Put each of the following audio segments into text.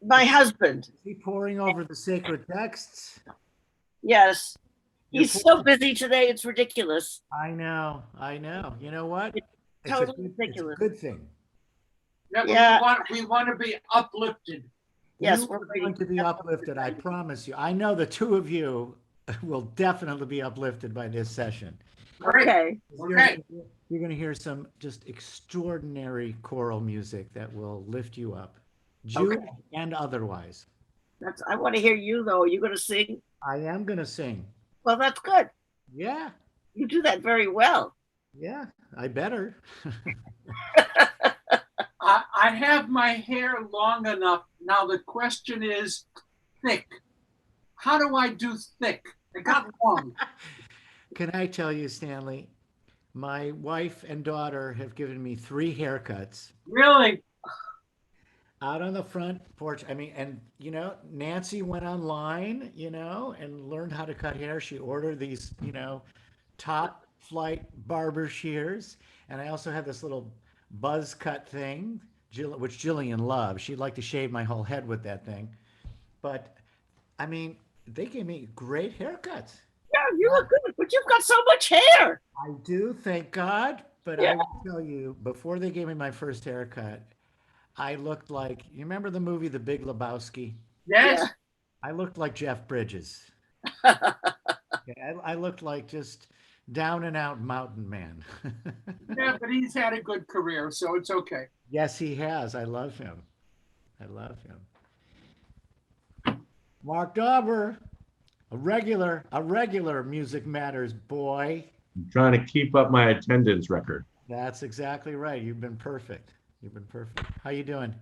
My husband. Is he poring over the sacred texts? Yes. You're He's so busy today, it's ridiculous. I know, I know. You know what? It's It's a totally it's a ridiculous. good thing. Yeah, but Yeah. we want to be uplifted. Yes, You we're are waiting. going to be uplifted, I promise you. I know the two of you will definitely be uplifted by this session. Great. Okay. Okay. You're going to hear some just extraordinary choral music that will lift you up, Jewish and otherwise. I want to hear you though. Are you going to sing? I am going to sing. Well, that's good. Yeah, You do that very well. yeah, I better. I have my hair long enough. Now the question is thick. How do I do thick? It got long. Can I tell you, Stanley? My wife and daughter have given me 3 haircuts Really? out on the front porch. I mean, and Nancy went online, and learned how to cut hair. She ordered these, top flight barber shears. And I also have this little buzz cut thing, which Jillian loves. She'd like to shave my whole head with that thing. But I mean, they gave me great haircuts. Yeah, you look good, but you've got so much hair. I do, thank God. But I will tell you, before they gave me my first haircut, I looked like, you remember the movie The Big Lebowski? Yes. Yeah. I looked like Jeff Bridges. I looked like just down and out mountain man. Yeah, but he's had a good career, so it's okay. Yes, he has. I love him. I love him. Mark Dauber, a regular Music Matters boy. I'm trying to keep up my attendance record. That's exactly right. You've been perfect. You've been perfect. How you doing?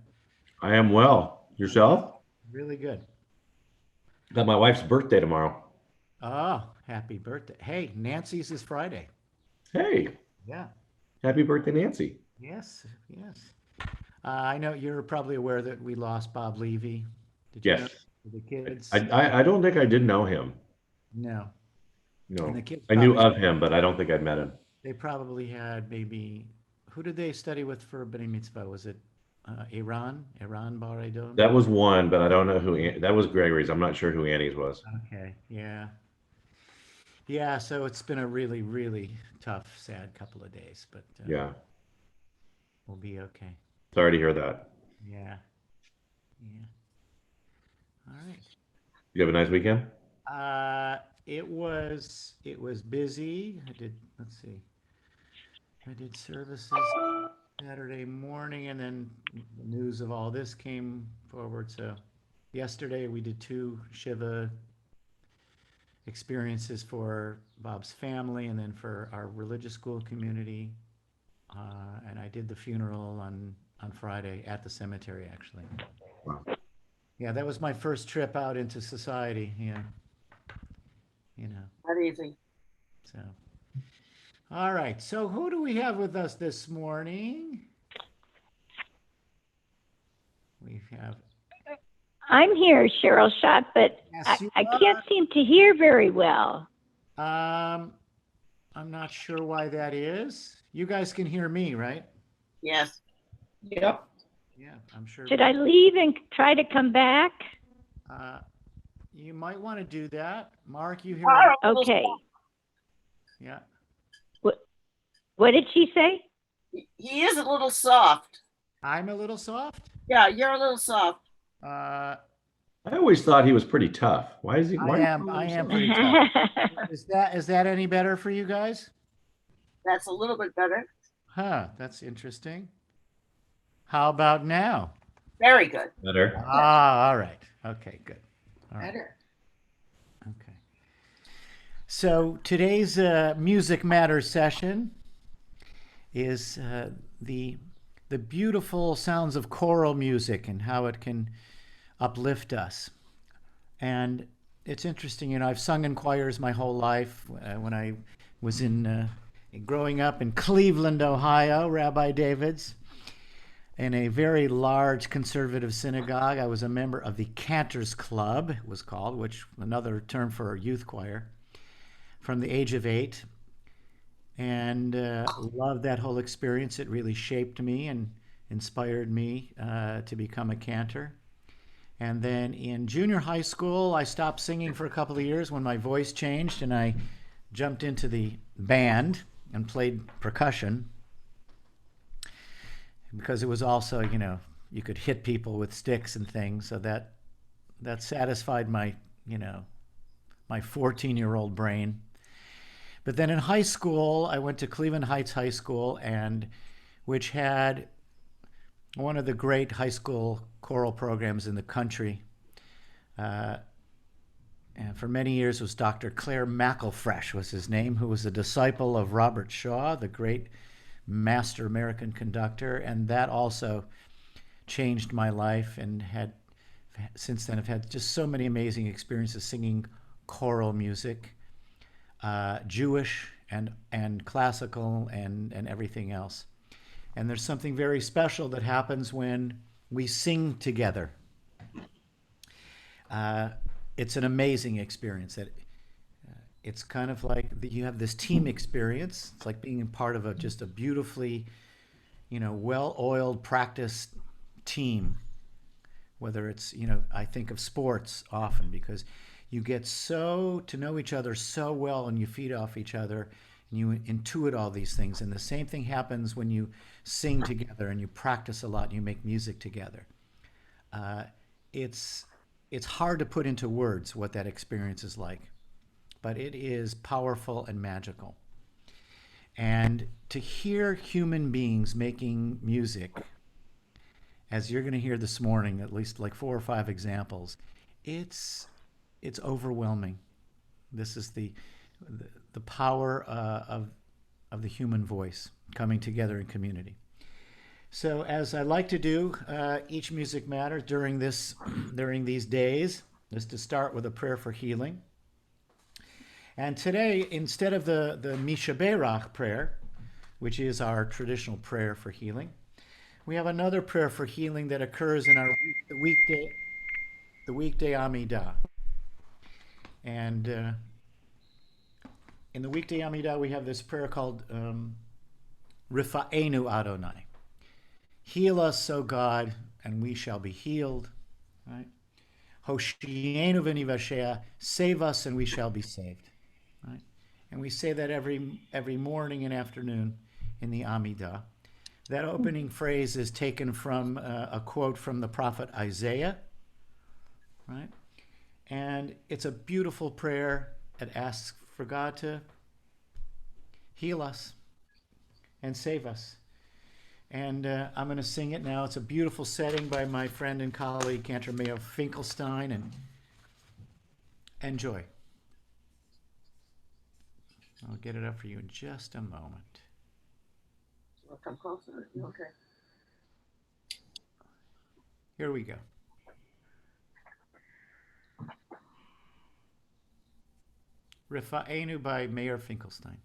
I am well. Yourself? Really good. Got my wife's birthday tomorrow. Oh, happy birthday. Hey, Nancy's is Friday. Hey, Yeah. happy birthday, Nancy. Yes, yes. I know you're probably aware that we lost Bob Levy. Did you know Yes. the kids? I don't think I did know him. No. No. And the kids I knew probably, of him, but I don't think I'd met him. they probably had maybe, who did they study with for B'nai Mitzvah? Was it Iran Bar Edom? That was one, but I don't know that was Gregory's. I'm not sure who Annie's was. Okay, yeah. Yeah, so it's been a really, really tough, sad couple of days, but Yeah. we'll be okay. Sorry to hear that. Yeah, yeah. All right. You have a nice weekend? It was busy. Let's see. I did services Saturday morning, and then the news of all this came forward. So yesterday we did 2 Shiva experiences for Bob's family and then for our religious school community. And I did the funeral on Friday at the cemetery, actually. Wow. Yeah, that was my first trip out into society. Yeah. Not easy. So, all right. So who do we have with us this morning? We have, I'm here, Cheryl Schott, but Yes, you I can't seem to hear very well. I'm not sure why that is. You guys can hear me, right? Yes. Yep. Yeah, I'm sure. Should I leave and try to come back? You might want to do that. Mark, you hear me? Okay. Yeah. What did she say? He is a little soft. I'm a little soft. Yeah, you're a little soft. I I always thought he was pretty tough. Why is he? Why am pretty tough. Is that any better for you guys? That's a little bit better. Huh, that's interesting. How about now? Very good. better? All right. Okay, good. All right. Better. Okay. So today's Music Matters session is the beautiful sounds of choral music and how it can uplift us. And it's interesting, I've sung in choirs my whole life. When I was growing up in Cleveland, Ohio, Rabbi David's, in a very large conservative synagogue. I was a member of the Cantor's Club, it was called, which another term for a youth choir, from the age of 8. And loved that whole experience. It really shaped me and inspired me to become a cantor. And then in junior high school, I stopped singing for a couple of years when my voice changed, and I jumped into the band and played percussion because it was also, you could hit people with sticks and things. So that satisfied my, my 14-year-old brain. But then in high school, I went to Cleveland Heights High School, which had one of the great high school choral programs in the country. And for many years was Dr. Claire McElfresh was his name, who was a disciple of Robert Shaw, the great master American conductor. And that also changed my life, and since then I've had just so many amazing experiences singing choral music, Jewish and classical and everything else. And there's something very special that happens when we sing together. It's an amazing experience. It's kind of like you have this team experience. It's like being part of just a beautifully, well-oiled, practiced team. Whether it's, I think of sports often because you get to know each other so well, and you feed off each other, and you intuit all these things. And the same thing happens when you sing together and you practice a lot and you make music together. It's hard to put into words what that experience is like, but it is powerful and magical. And to hear human beings making music, as you're going to hear this morning, at least like 4 or 5 examples, it's overwhelming. This is the power of the human voice coming together in community. So as I like to do each Music Matters during these days, is to start with a prayer for healing. And today, instead of the Misha Berach prayer, which is our traditional prayer for healing, we have another prayer for healing that occurs in the weekday Amidah. And in the weekday Amidah, we have this prayer called Rifa'enu Adonai. Heal us, O God, and we shall be healed. Right? Hoshienu v'nivashea, save us and we shall be saved. Right? And we say that every morning and afternoon in the Amidah. That opening phrase is taken from a quote from the prophet Isaiah, right? And it's a beautiful prayer that asks for God to heal us and save us. And I'm going to sing it now. It's a beautiful setting by my friend and colleague, Cantor Mayo Finkelstein, and enjoy. I'll get it up for you in just a moment. I'll come closer. Okay. Here we go. Rifa'enu by Mayor Finkelstein.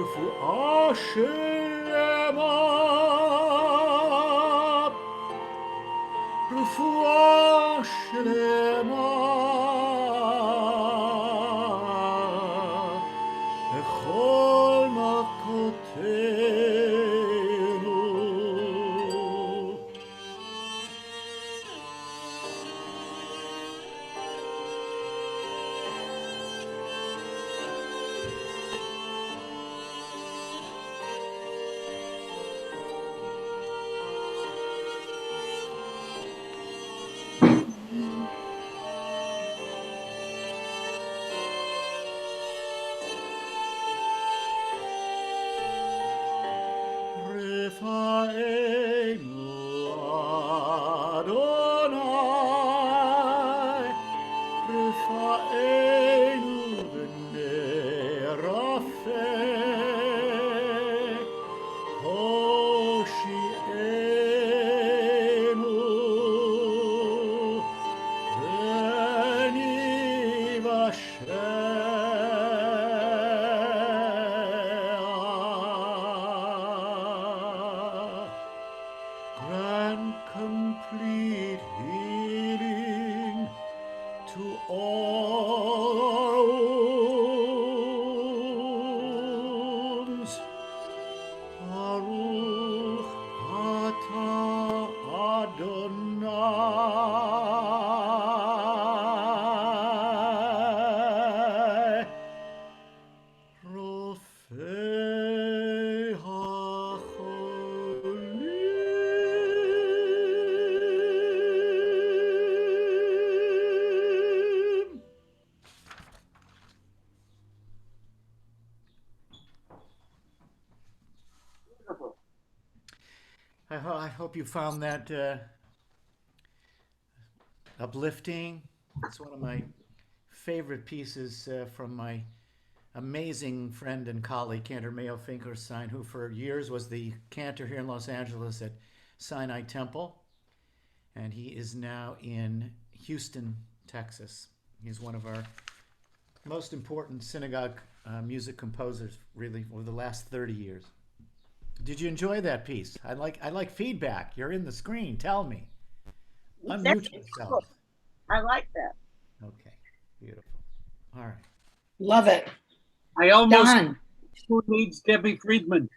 רפואה שלמה, רפואה שלמה, לכל מכותינו. רפאנו אדוני, רפאנו ונרפא, הושיענו ונבשע. Grant complete healing to all our wounds. Baruch atah Adonai, Rofei HaCholim. Beautiful. I hope you found that uplifting. It's one of my favorite pieces from my amazing friend and colleague, Cantor Mayo Finkelstein, who for years was the cantor here in Los Angeles at Sinai Temple. And he is now in Houston, Texas. He's one of our most important synagogue music composers, really, over the last 30 years. Did you enjoy that piece? I like feedback. You're in the screen. Tell me. Unmute yourself. I like that. Okay, beautiful. All right. Love it. I almost Don. who needs Debbie Friedman.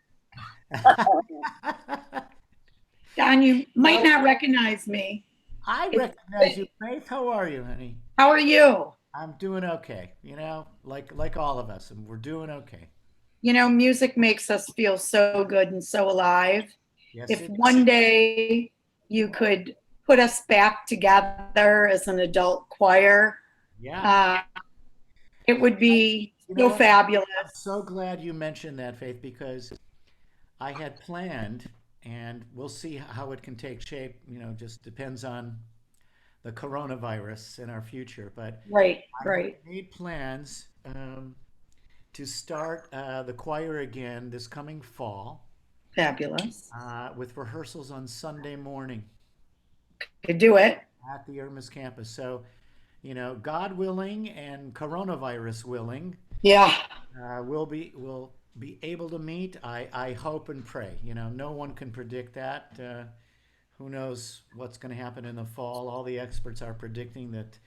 Don, you might not recognize me. I recognize you, Faith. How are you, honey? How are you? I'm doing okay. You know, like all of us, and we're doing okay. You know, music makes us feel so good and so alive. Yes, If it- one day you could put us back together as an adult choir, yeah. it would be You so know, fabulous. I'm so glad you mentioned that, Faith, because I had planned, and we'll see how it can take shape. You know, just depends on the coronavirus in our future. But Right, I right. made plans to start the choir again this coming fall Fabulous. with rehearsals on Sunday morning Could do it. at the Irma's campus. So, you know, God willing and coronavirus willing, Yeah. we'll be able to meet. I hope and pray. You know, no one can predict that. Who knows what's going to happen in the fall? All the experts are predicting that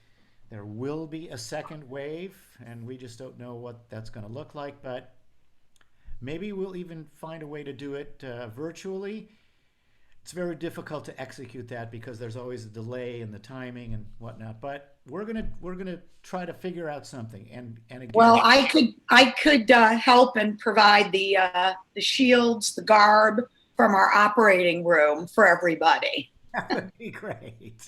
there will be a second wave, and we just don't know what that's going to look like. But maybe we'll even find a way to do it virtually. It's very difficult to execute that because there's always a delay in the timing and whatnot. But we're gonna try to figure out something. And again, Well, I could help and provide the shields, the garb from our operating room for everybody. that would be great.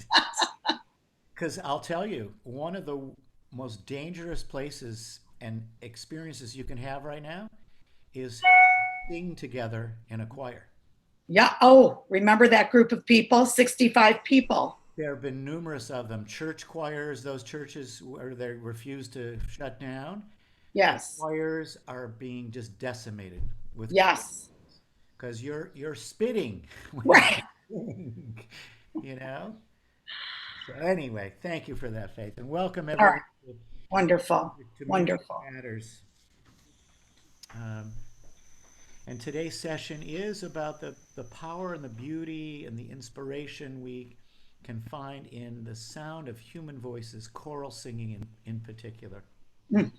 Because I'll tell you, one of the most dangerous places and experiences you can have right now is sing together in a choir. Yeah. Oh, remember that group of people? 65 people. There have been numerous of them. Church choirs, those churches where they refuse to shut down. Yes. Choirs are being just decimated with Yes. because you're spitting. when Right. you sing, you know. So anyway, thank you for that, Faith, and welcome All everyone right. Wonderful. to Music Wonderful. Matters. And today's session is about the power and the beauty and the inspiration we can find in the sound of human voices, choral singing in particular. Mm.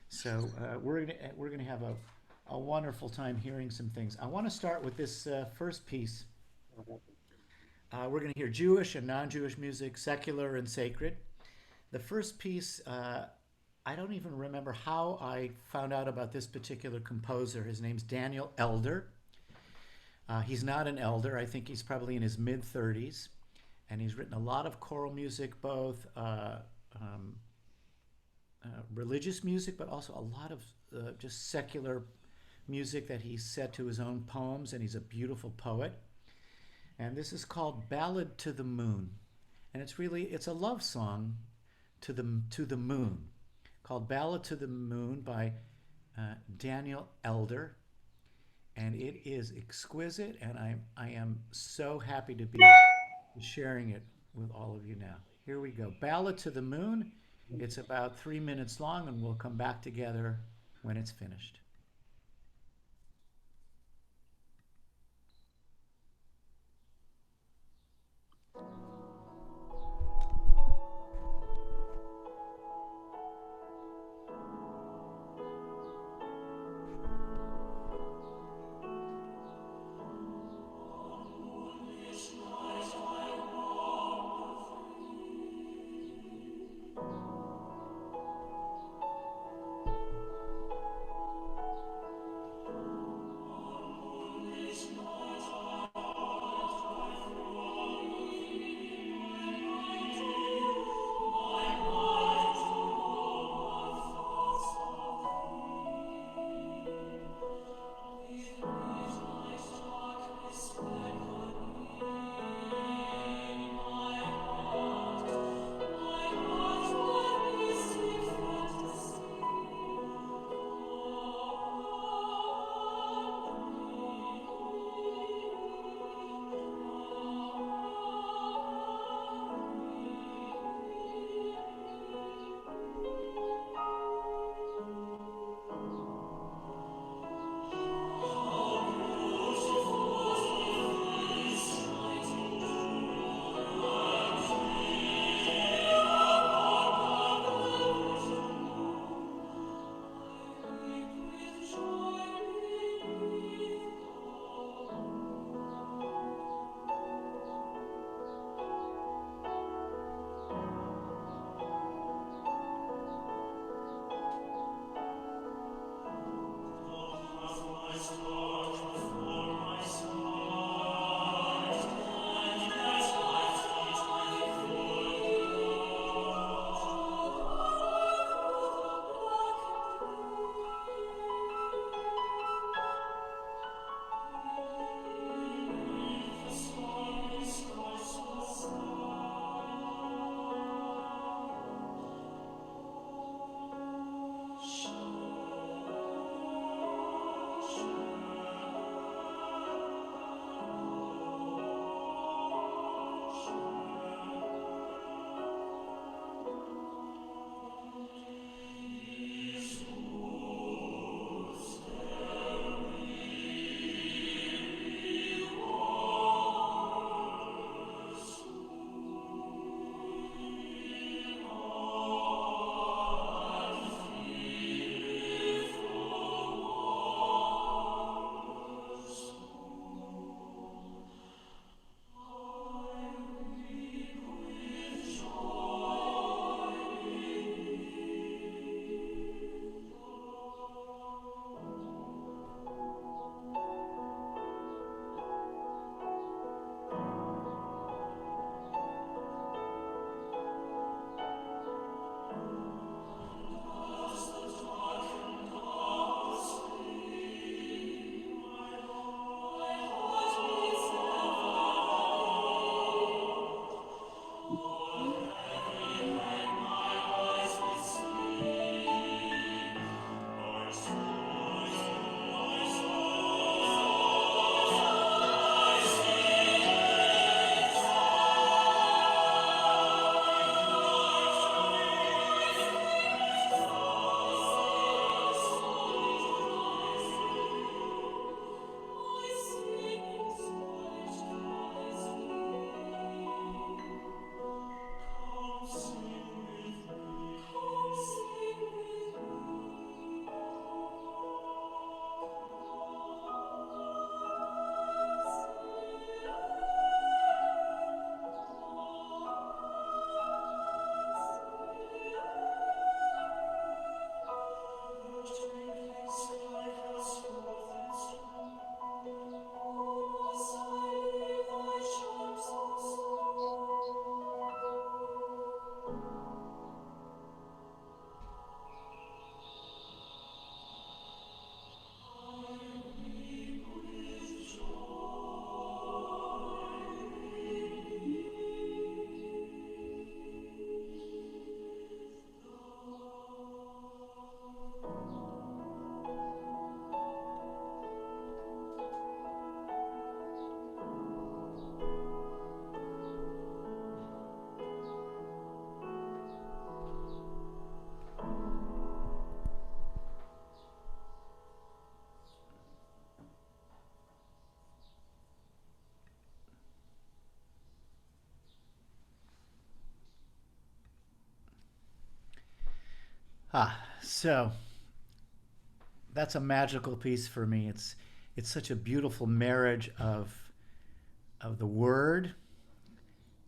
So we're gonna have a wonderful time hearing some things. I want to start with this first piece. We're going to hear Jewish and non-Jewish music, secular and sacred. The first piece, I don't even remember how I found out about this particular composer. His name's Daniel Elder. He's not an elder. I think he's probably in his mid-30s. And he's written a lot of choral music, both religious music, but also a lot of just secular music that he's set to his own poems, and he's a beautiful poet. And this is called Ballad to the Moon. And it's a love song to the moon, called Ballad to the Moon by Daniel Elder. And it is exquisite, and I am so happy to be sharing it with all of you now. Here we go. Ballad to the Moon. It's about 3 minutes long, and we'll come back together when it's finished. So that's a magical piece for me. It's such a beautiful marriage of the word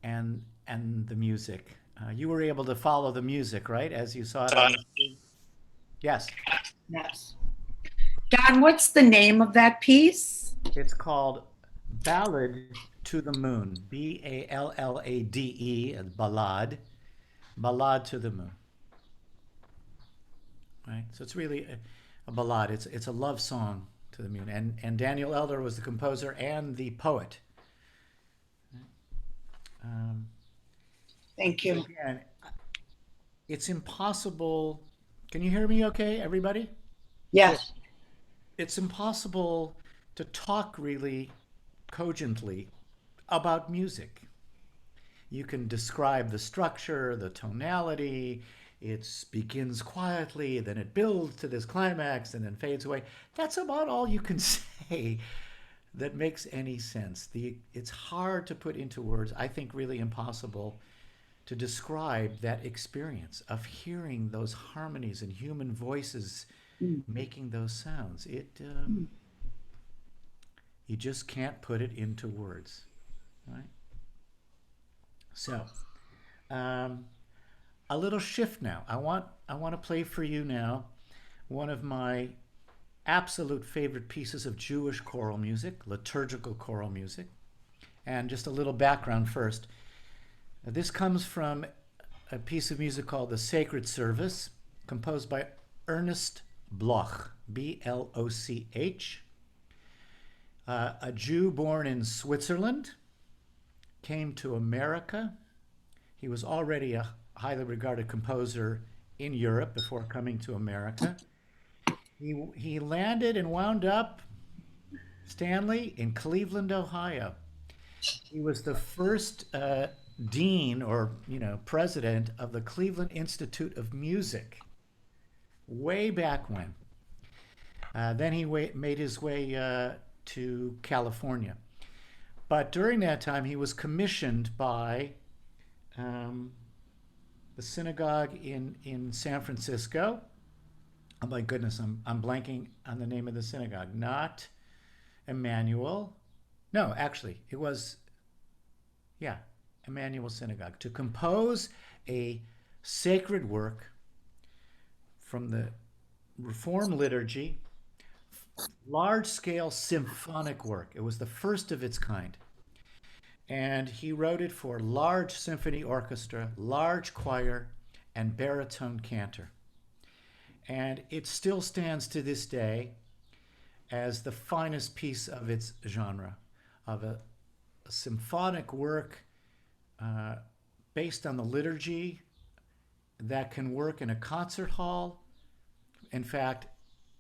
and the music. You were able to follow the music, right? As you saw it on the screen? Yes. Yes. Don, what's the name of that piece? It's called Ballad to the Moon. Ballade, ballad. Ballad to the Moon. Right? So it's really a ballad. It's a love song to the moon. And Daniel Elder was the composer and the poet. Thank you. Again, it's impossible. Can you hear me okay, everybody? Yes. It's impossible to talk really cogently about music. You can describe the structure, the tonality. It begins quietly, then it builds to this climax and then fades away. That's about all you can say that makes any sense. It's hard to put into words, I think really impossible to describe that experience of hearing those harmonies and human voices making those sounds. You just can't put it into words, right? So, a little shift now. I want to play for you now one of my absolute favorite pieces of Jewish choral music, liturgical choral music. And just a little background first. This comes from a piece of music called The Sacred Service, composed by Ernest Bloch, B-L-O-C-H, a Jew born in Switzerland, came to America. He was already a highly regarded composer in Europe before coming to America. He landed and wound up, Stanley, in Cleveland, Ohio. He was the first dean or president of the Cleveland Institute of Music way back when. Then he made his way to California. But during that time, he was commissioned by the synagogue in San Francisco. Oh my goodness, I'm blanking on the name of the synagogue. Not Emmanuel. No, actually, it was, Emmanuel Synagogue, to compose a sacred work from the Reform liturgy, large-scale symphonic work. It was the first of its kind. And he wrote it for large symphony orchestra, large choir, and baritone cantor. And it still stands to this day as the finest piece of its genre, of a symphonic work based on the liturgy that can work in a concert hall. In fact,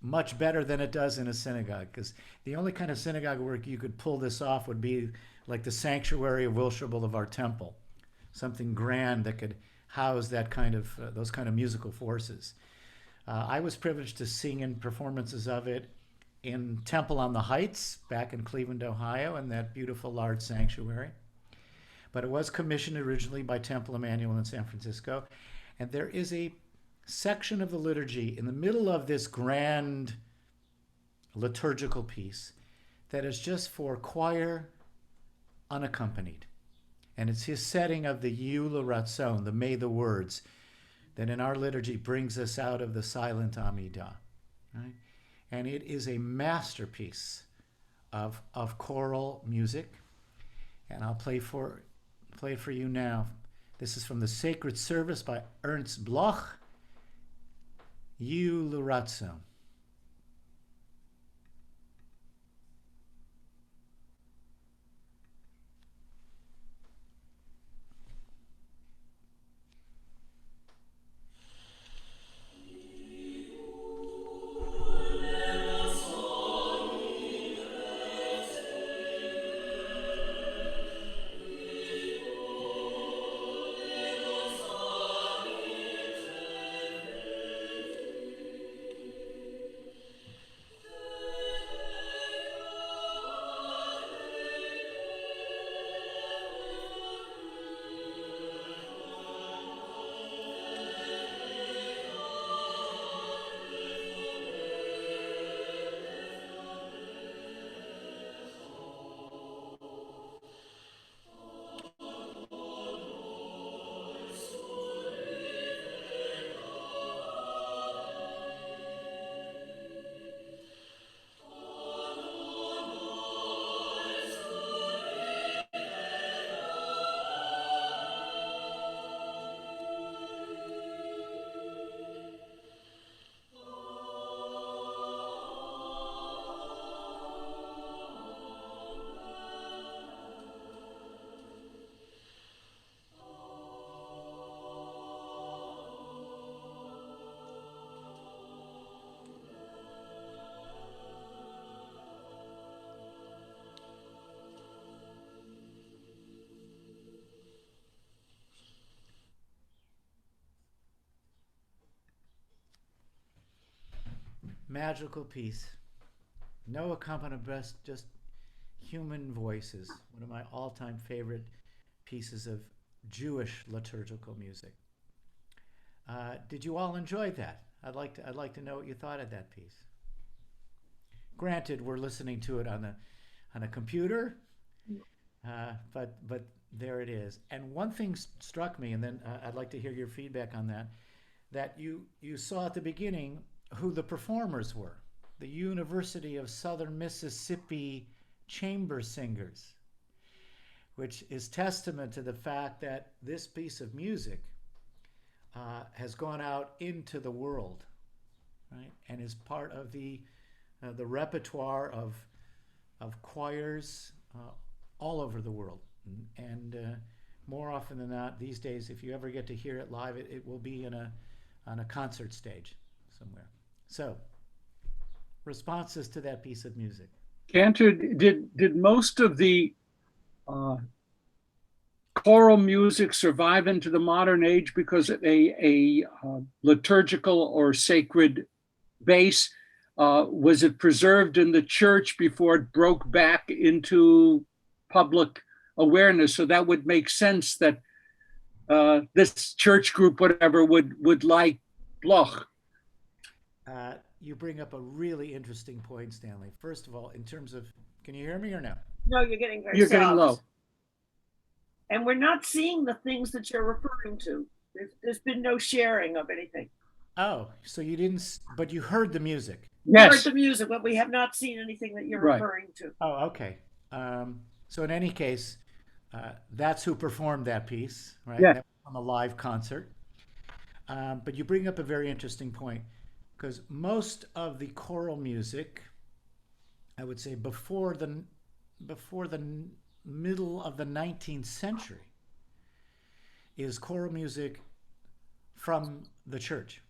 much better than it does in a synagogue, because the only kind of synagogue work you could pull this off would be like the sanctuary of Wilshire Boulevard Temple, something grand that could house that kind of those kind of musical forces. I was privileged to sing in performances of it in Temple on the Heights back in Cleveland, Ohio, in that beautiful large sanctuary. But it was commissioned originally by Temple Emmanuel in San Francisco. And there is a section of the liturgy in the middle of this grand liturgical piece that is just for choir unaccompanied. And it's his setting of the Eula Ratzon, the May the Words, that in our liturgy brings us out of the silent Amidah. Right? And it is a masterpiece of choral music. And I'll play it for you now. This is from The Sacred Service by Ernst Bloch, Eula Ratzon. magical piece. No accompaniment, just human voices. One of my all-time favorite pieces of Jewish liturgical music. Did you all enjoy that? I'd like to know what you thought of that piece. Granted, we're listening to it on a computer, but there it is. And one thing struck me, and then I'd like to hear your feedback on that. That you saw at the beginning who the performers were, the University of Southern Mississippi Chamber Singers, which is testament to the fact that this piece of music has gone out into the world, right, and is part of the repertoire of choirs all over the world. And more often than not, these days, if you ever get to hear it live, it will be on a concert stage somewhere. So, responses to that piece of music. Cantor, did most of the choral music survive into the modern age because of a liturgical or sacred base? Was it preserved in the church before it broke back into public awareness? So that would make sense that this church group, whatever, would like Bloch. You bring up a really interesting point, Stanley. First of all, in terms of, can you hear me or no? No, you're getting very You're getting soft. low. And we're not seeing the things that you're referring to. There's been no sharing of anything. Oh, so you didn't, but you heard the music. We heard Yes. the music, but we have not seen anything that you're Right. referring to. Oh, okay. So in any case, that's who performed that piece, right? Yeah. That was from a live concert. But you bring up a very interesting point, because most of the choral music, I would say before the middle of the 19th century, is choral music from the church,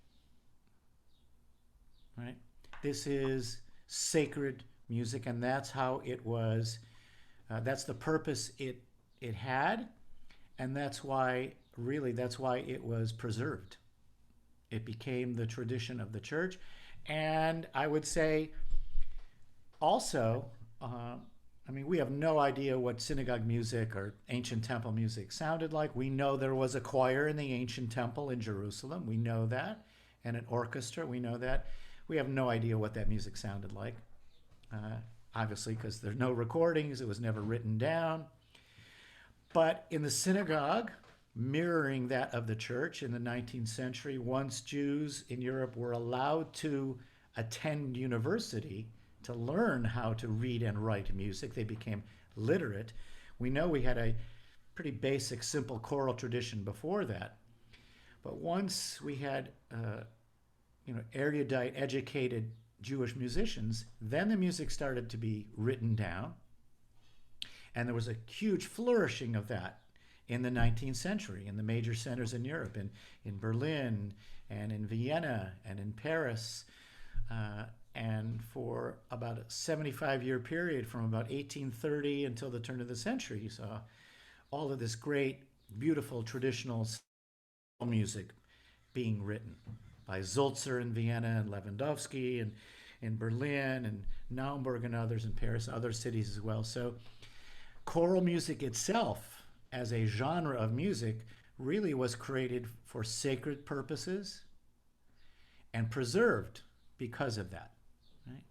right? This is sacred music, and that's how it was. That's the purpose it had, and that's why it was preserved. It became the tradition of the church, and I would say also, we have no idea what synagogue music or ancient temple music sounded like. We know there was a choir in the ancient temple in Jerusalem. We know that, and an orchestra. We know that. We have no idea what that music sounded like. Obviously, because there's no recordings, it was never written down. But in the synagogue, mirroring that of the church in the 19th century, once Jews in Europe were allowed to attend university to learn how to read and write music, they became literate. We know we had a pretty basic, simple choral tradition before that. But once we had, erudite, educated Jewish musicians, then the music started to be written down. And there was a huge flourishing of that in the 19th century in the major centers in Europe, in Berlin and in Vienna and in Paris. And for about a 75-year period, from about 1830 until the turn of the century, you saw all of this great, beautiful, traditional music being written by Sulzer in Vienna and Lewandowski and in Berlin and Naumburg and others in Paris, other cities as well. So choral music itself as a genre of music really was created for sacred purposes and preserved because of that. Right?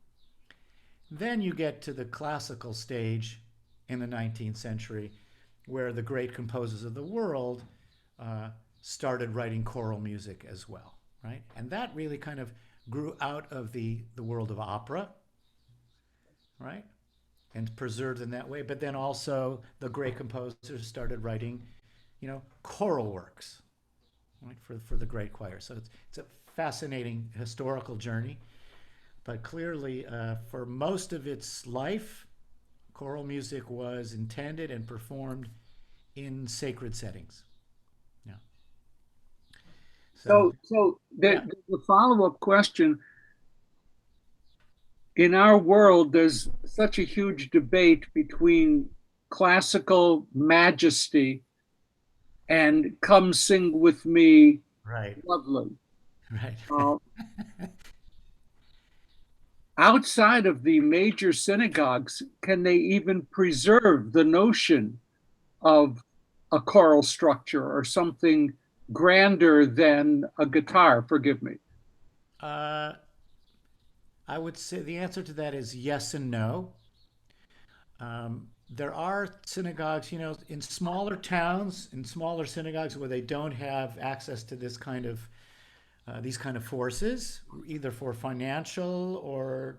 Then you get to the classical stage in the 19th century, where the great composers of the world started writing choral music as well, right? And that really kind of grew out of the world of opera, right? And preserved in that way. But then also the great composers started writing, choral works, right, for the great choir. So it's a fascinating historical journey. But clearly, for most of its life, choral music was intended and performed in sacred settings. Yeah. So the follow-up question, in our world, there's such a huge debate between classical majesty and come sing with me, right, lovely. right. outside of the major synagogues, can they even preserve the notion of a choral structure or something grander than a guitar? Forgive me. Uh, I would say the answer to that is yes and no. There are synagogues, in smaller towns, in smaller synagogues where they don't have access to this kind of these kind of forces, either for financial or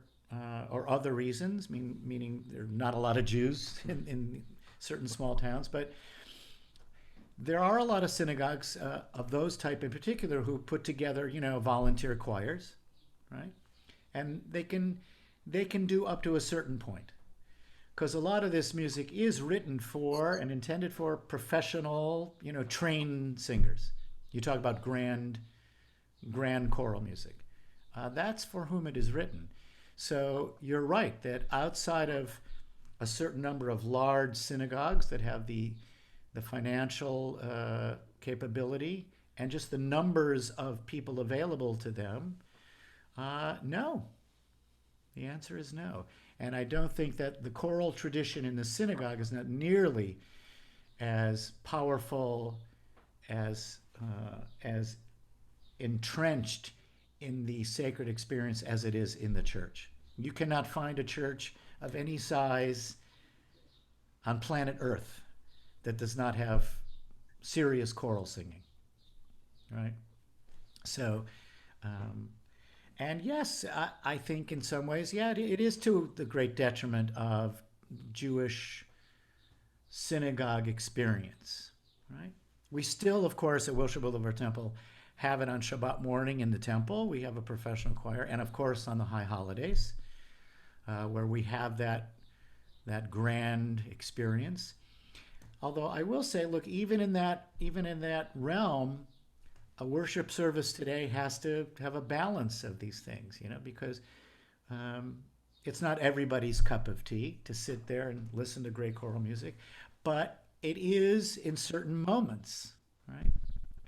other reasons, meaning there are not a lot of Jews in certain small towns, but there are a lot of synagogues of those type in particular who put together, volunteer choirs, right? And they can do up to a certain point, because a lot of this music is written for and intended for professional, trained singers. You talk about grand choral music. That's for whom it is written. So you're right that outside of a certain number of large synagogues that have the financial capability and just the numbers of people available to them, no. The answer is no. And I don't think that the choral tradition in the synagogue is not nearly as powerful, as entrenched in the sacred experience as it is in the church. You cannot find a church of any size on planet Earth that does not have serious choral singing, right? So, and yes, I think in some ways, yeah, it is to the great detriment of Jewish synagogue experience, right? We still, of course, at Wilshire Boulevard Temple have it on Shabbat morning in the temple. We have a professional choir, and of course on the high holidays, where we have that grand experience. Although I will say, look, even in that realm, a worship service today has to have a balance of these things, because it's not everybody's cup of tea to sit there and listen to great choral music, but it is in certain moments, right?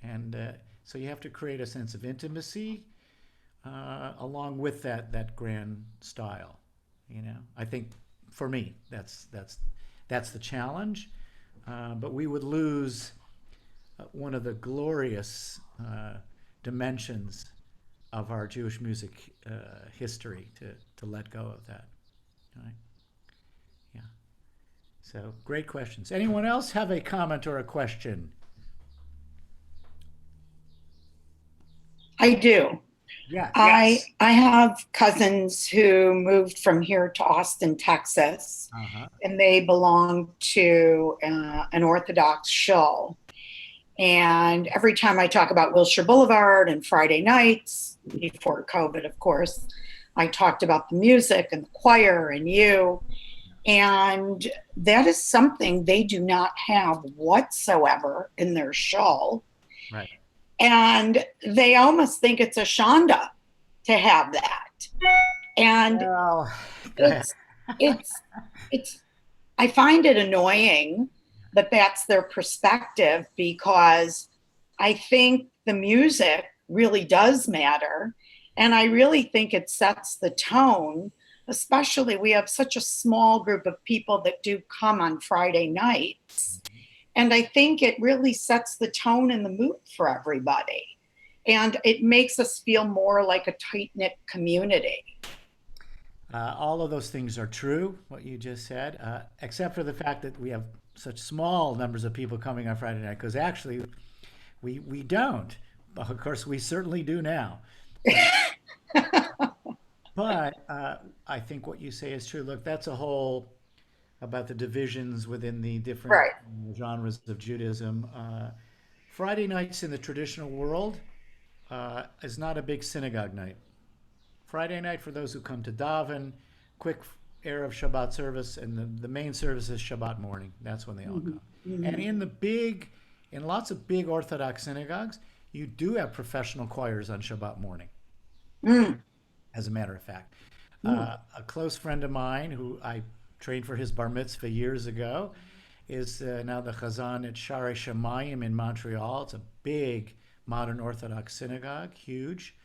And so you have to create a sense of intimacy along with that grand style. I think for me that's the challenge. But we would lose one of the glorious dimensions of our Jewish music history to let go of that. Right? Yeah. So great questions. Anyone else have a comment or a question? I do. Yeah. I have cousins who moved from here to Austin, Texas, Uh-huh. and they belong to an Orthodox shul. And every time I talk about Wilshire Boulevard and Friday nights, before COVID, of course, I talked about the music and the choir and you. And that is something they do not have whatsoever in their shul. Right. And they almost think it's a shanda to have that. And Well, go ahead. it's I find it annoying that that's their perspective, because I think the music really does matter. And I really think it sets the tone, especially we have such a small group of people that do come on Friday nights. And I think it really sets the tone and the mood for everybody. And it makes us feel more like a tight-knit community. All of those things are true, what you just said, except for the fact that we have such small numbers of people coming on Friday night, because actually we don't. But of course, we certainly do now. But I think what you say is true. Look, that's a whole about the divisions within the different Right. genres of Judaism. Friday nights in the traditional world is not a big synagogue night. Friday night, for those who come to daven, quick Erev Shabbat service, and the main service is Shabbat morning. That's when they all come. And in lots of big Orthodox synagogues, you do have professional choirs on Shabbat morning. As a matter of fact, a close friend of mine who I trained for his bar mitzvah years ago is now the chazan at Share Shemayim in Montreal. It's a big modern Orthodox synagogue, huge.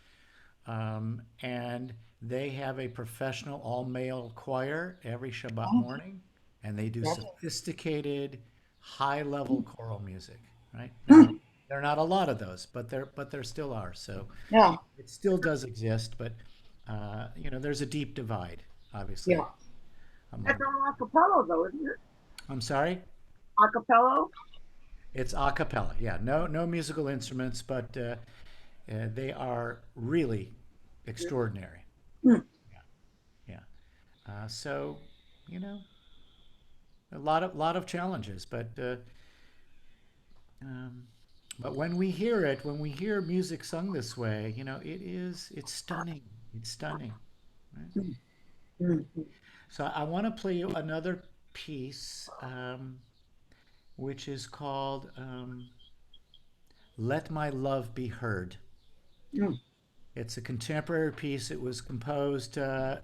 And They have a professional all-male choir every Shabbat Oh. morning, and they do That's- sophisticated, high-level choral music, right? Hmm. Now, there are not a lot of those, but there still are. So Yeah, it still does exist, but you know, there's a deep divide, obviously. yeah. That's Among, all a cappella though, isn't it? I'm sorry? A cappella? It's a cappella. Yeah, no musical instruments, but they are really extraordinary. Hmm. Yeah. So, you know, a lot of challenges, but when we hear it, when we hear music sung this way, you know, it's stunning. It's stunning. Right? Hmm. So I want to play you another piece, which is called "Let My Love Be Heard." Hmm. It's a contemporary piece. It was composed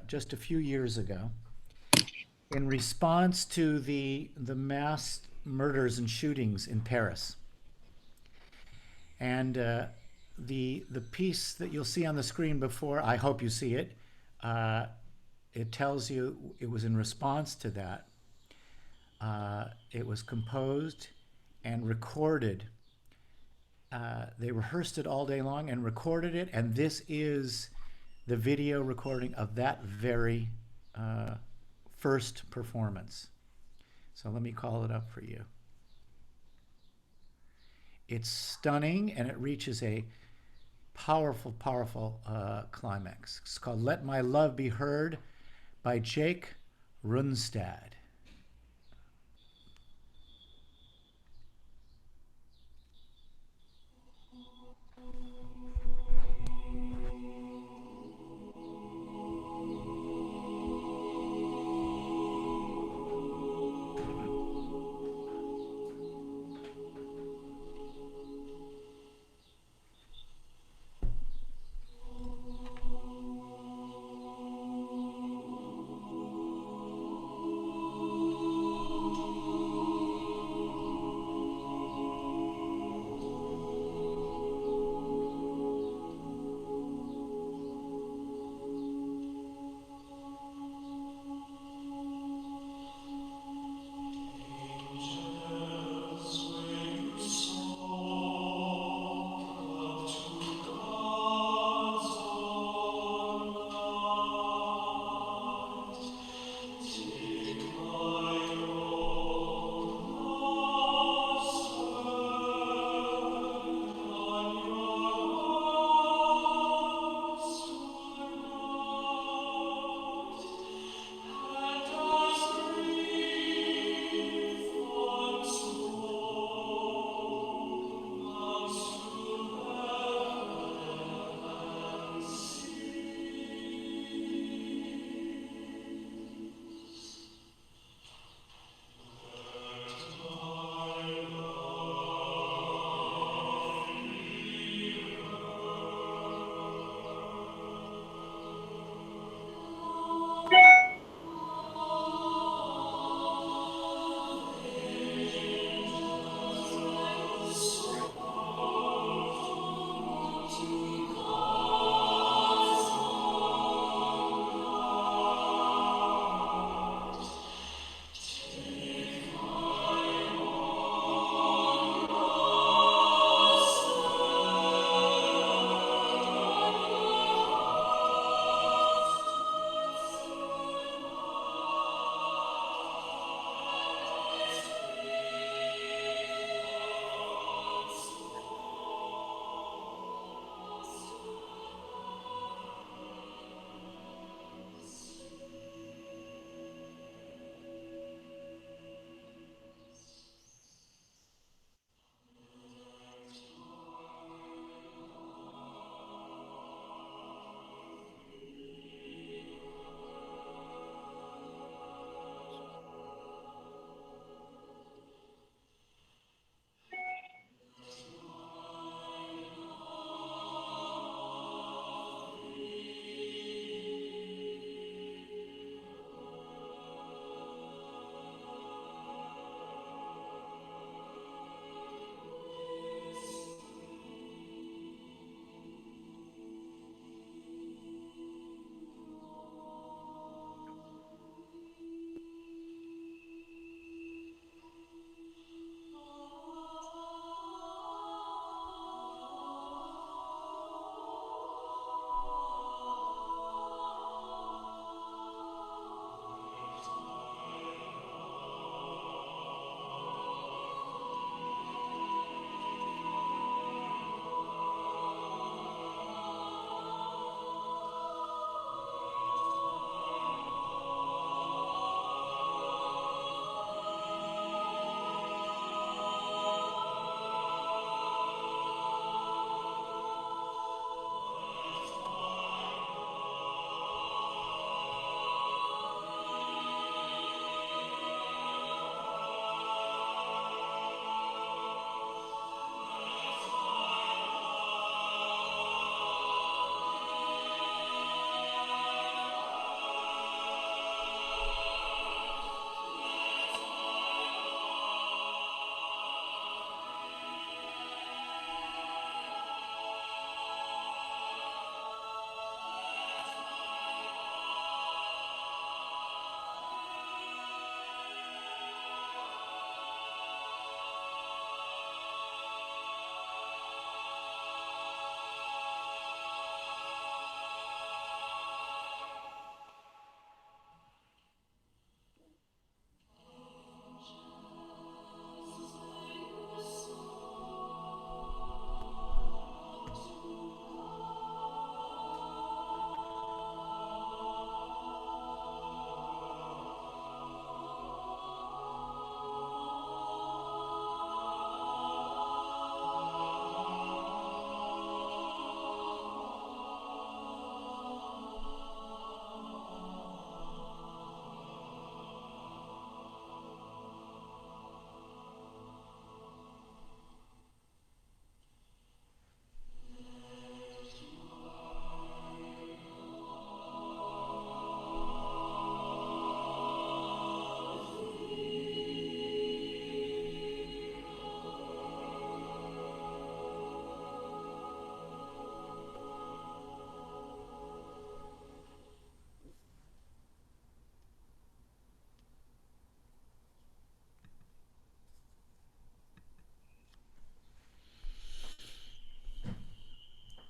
just a few years ago in response to the mass murders and shootings in Paris. And the piece that you'll see on the screen before, I hope you see it, it tells you it was in response to that. It was composed and recorded. They rehearsed it all day long and recorded it, and this is the video recording of that very first performance. So let me call it up for you. It's stunning, and it reaches a powerful, powerful climax. It's called Let My Love Be Heard by Jake Runstad.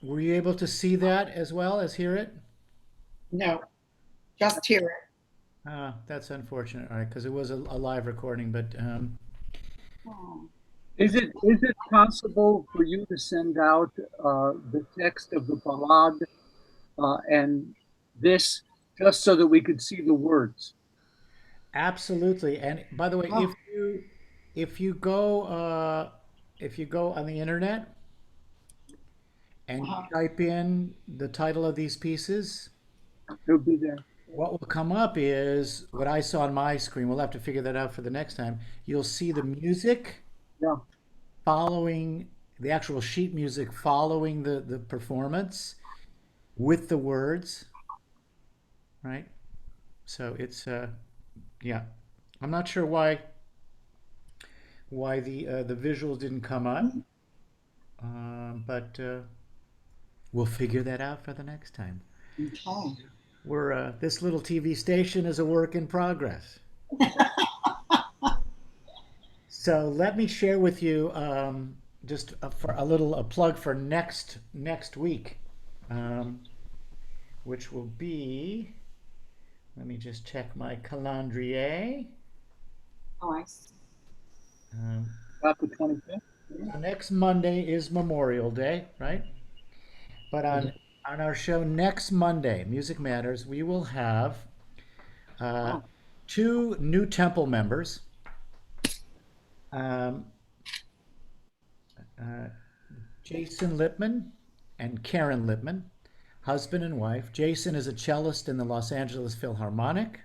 were you able to see that as well as hear it? No, just hear it. That's unfortunate, all right, because it was a live recording, but Oh. Is it possible for you to send out the text of the Boulevard and this just so that we could see the words? absolutely. And by the way, Oh. if you go if you go on the internet and you Uh-huh. type in the title of these pieces, It'll be there. what will come up is what I saw on my screen. We'll have to figure that out for the next time. You'll see the music Yeah. following the actual sheet music following the performance with the words, right? So it's yeah. I'm not sure why the visuals didn't come up, but we'll figure that out for the next time. Okay. We're this little TV station is a work in progress. So let me share with you just for a plug for next week, um, which will be. Let me just check my calendrier. Oh, I see. About the 25th. Next Monday is Memorial Day, right? But on our show next Monday, Music Matters, we will have two new temple members. Um, Jason Lippman and Karen Lippman, husband and wife. Jason is a cellist in the Los Angeles Philharmonic.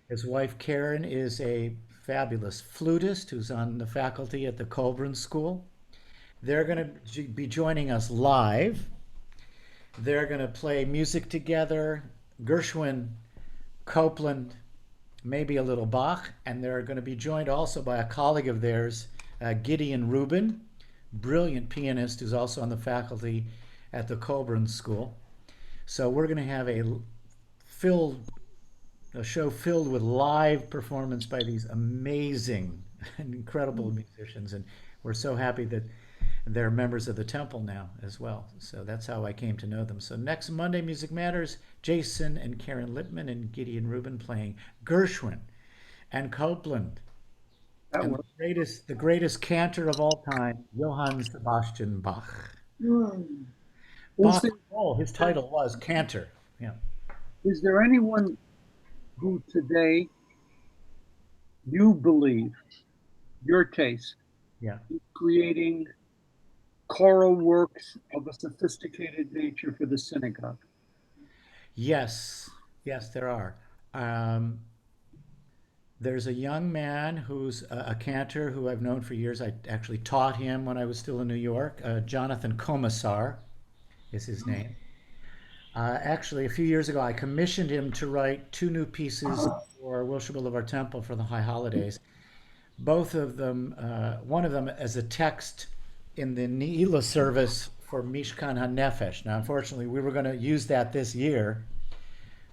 His wife Karen is a fabulous flutist who's on the faculty at the Colburn School. They're going to be joining us live. They're going to play music together, Gershwin, Copland, maybe a little Bach, and they're going to be joined also by a colleague of theirs, Gideon Rubin, brilliant pianist who's also on the faculty at the Colburn School. So we're going to have a show filled with live performance by these amazing and incredible musicians, and we're so happy that they're members of the temple now as well. So that's how I came to know them. So next Monday, Music Matters, Jason and Karen Lippman and Gideon Rubin playing Gershwin and Copland. And the greatest cantor of all time, Johann Sebastian Bach. Bach, his title was Cantor. Yeah. Is there anyone who today you believe your taste Yeah. is creating choral works of a sophisticated nature for the synagogue? Yes, there are. There's a young man who's a cantor who I've known for years. I actually taught him when I was still in New York. Jonathan Commissar is his name. Actually, a few years ago, I commissioned him to write two new pieces for Wilshire Boulevard Temple for the High Holidays. Both of them, one of them as a text in the Ne'ilah service for Mishkan HaNefesh. Now, unfortunately, we were going to use that this year.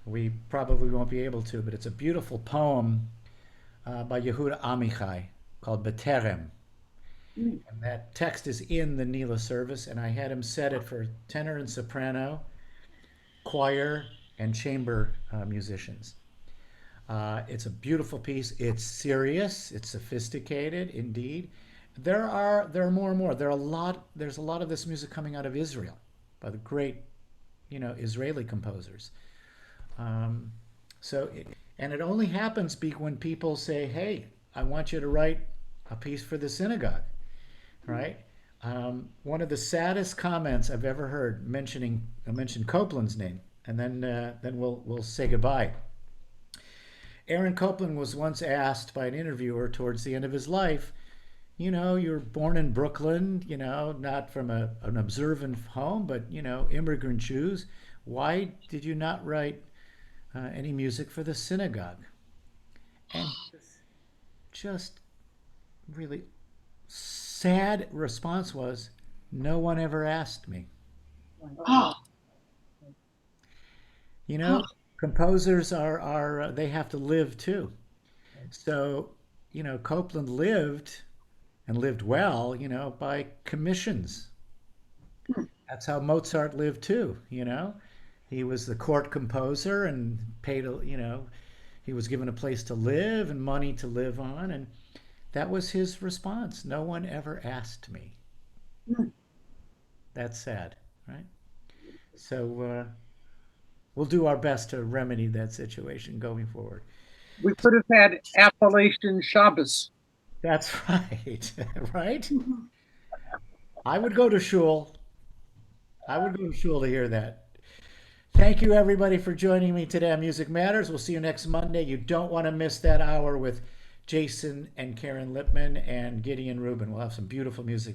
We probably won't be able to, but it's a beautiful poem by Yehuda Amichai called B'Terem. And that text is in the Ne'ilah service, and I had him set it for tenor and soprano, choir, and chamber musicians. It's a beautiful piece. It's serious. It's sophisticated, indeed. There are more and more. There's a lot of this music coming out of Israel by the great, Israeli composers. And it only happens when people say, "Hey, I want you to write a piece for the synagogue," right? One of the saddest comments I've ever heard mentioned Copland's name, and then we'll say goodbye. Aaron Copland was once asked by an interviewer towards the end of his life, you were born in Brooklyn, not from an observant home, but, immigrant Jews. Why did you not write any music for the synagogue? And just really sad response was, no one ever asked me. Oh. Composers are they have to live too. So, Copland lived and lived well, by commissions. That's how Mozart lived too, He was the court composer and he was given a place to live and money to live on, and that was his response. No one ever asked me. That's sad, right? So we'll do our best to remedy that situation going forward. We could have had Appalachian Shabbos. That's right, right? I would go to shul. I would go to shul to hear that. Thank you, everybody, for joining me today on Music Matters. We'll see you next Monday. You don't want to miss that hour with Jason and Karen Lippman and Gideon Rubin. We'll have some beautiful music together.